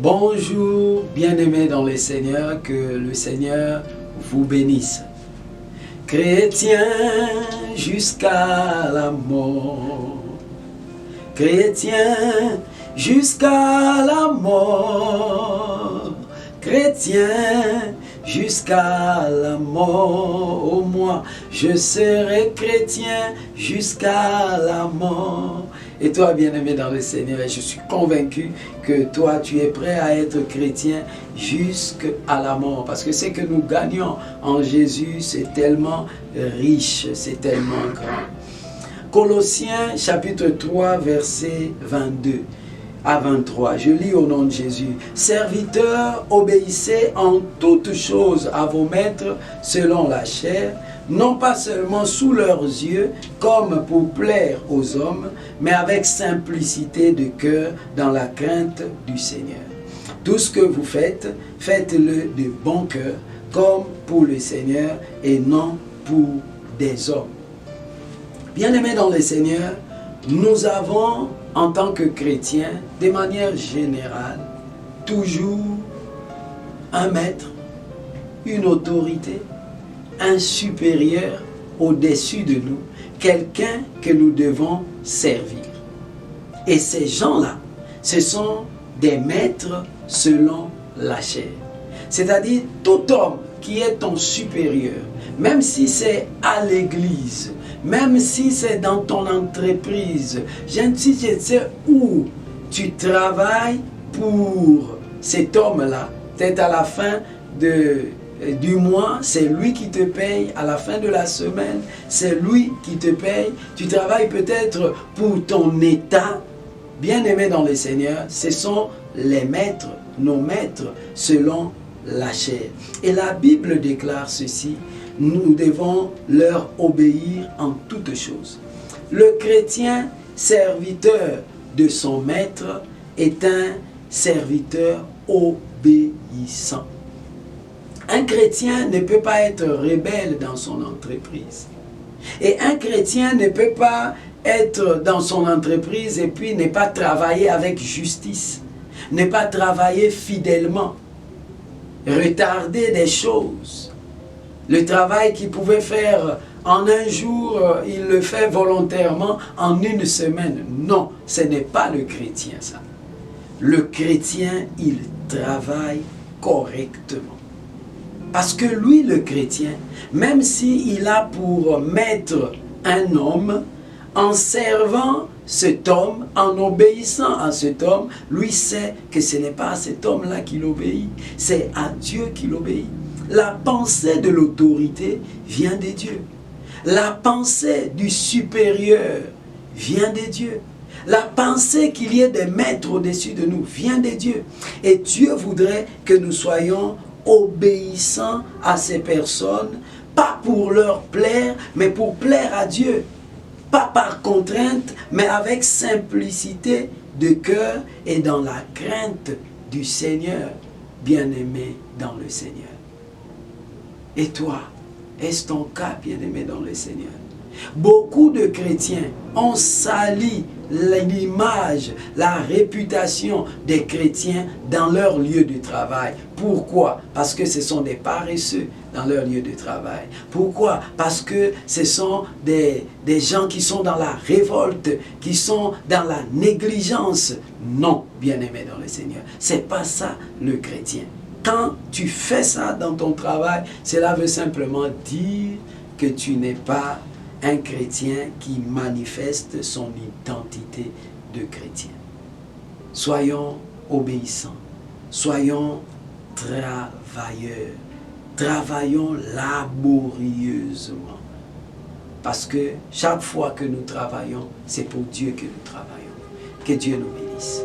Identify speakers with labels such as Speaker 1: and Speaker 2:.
Speaker 1: Bonjour, bien-aimés dans le Seigneur, que le Seigneur vous bénisse. Chrétien jusqu'à la mort, chrétien jusqu'à la mort, chrétien jusqu'à la mort. Oh, moi, je serai chrétien jusqu'à la mort. Et toi, bien-aimé dans le Seigneur, je suis convaincu que toi, tu es prêt à être chrétien jusqu'à la mort. Parce que ce que nous gagnons en Jésus, c'est tellement riche, c'est tellement grand. Colossiens chapitre 3, verset 22 à 23. Je lis au nom de Jésus. Serviteurs, obéissez en toutes choses à vos maîtres selon la chair, non pas seulement sous leurs yeux, comme pour plaire aux hommes, mais avec simplicité de cœur dans la crainte du Seigneur. Tout ce que vous faites, faites-le de bon cœur, comme pour le Seigneur et non pour des hommes. Bien-aimés dans le Seigneur, nous avons, en tant que chrétiens, de manière générale, toujours un maître, une autorité, un supérieur au-dessus de nous, quelqu'un que nous devons servir. Et ces gens-là, ce sont des maîtres selon la chair. C'est-à-dire tout homme qui est ton supérieur, même si c'est à l'église, même si c'est dans ton entreprise, si je sais où tu travailles pour cet homme-là, peut-être à la fin du mois, c'est lui qui te paye, à la fin de la semaine, c'est lui qui te paye. Tu travailles peut-être pour ton état. Bien-aimé dans le Seigneur, ce sont les maîtres, nos maîtres, selon la chair. Et la Bible déclare ceci: nous devons leur obéir en toutes choses. Le chrétien, serviteur de son maître, est un serviteur obéissant. Un chrétien ne peut pas être rebelle dans son entreprise. Et un chrétien ne peut pas être dans son entreprise et puis ne pas travailler avec justice, ne pas travailler fidèlement, retarder des choses. Le travail qu'il pouvait faire en un jour, il le fait volontairement en une semaine. Non, ce n'est pas le chrétien ça. Le chrétien, il travaille correctement. Parce que lui, le chrétien, même s'il a pour maître un homme, en servant cet homme, en obéissant à cet homme, lui sait que ce n'est pas à cet homme-là qu'il obéit, c'est à Dieu qu'il obéit. La pensée de l'autorité vient de Dieu. La pensée du supérieur vient de Dieu. La pensée qu'il y ait des maîtres au-dessus de nous vient de Dieu. Et Dieu voudrait que nous soyons obéissants à ces personnes, pas pour leur plaire, mais pour plaire à Dieu. Pas par contrainte, mais avec simplicité de cœur et dans la crainte du Seigneur, bien-aimé dans le Seigneur. Et toi, est-ce ton cas, bien-aimé dans le Seigneur? Beaucoup de chrétiens ont sali l'image, la réputation des chrétiens dans leur lieu de travail. Pourquoi? Parce que ce sont des paresseux dans leur lieu de travail. Pourquoi? Parce que ce sont des gens qui sont dans la révolte, qui sont dans la négligence. Non, bien-aimé dans le Seigneur, c'est pas ça le chrétien. Quand tu fais ça dans ton travail, cela veut simplement dire que tu n'es pas un chrétien qui manifeste son identité de chrétien. Soyons obéissants, soyons travailleurs, travaillons laborieusement. Parce que chaque fois que nous travaillons, c'est pour Dieu que nous travaillons. Que Dieu nous bénisse.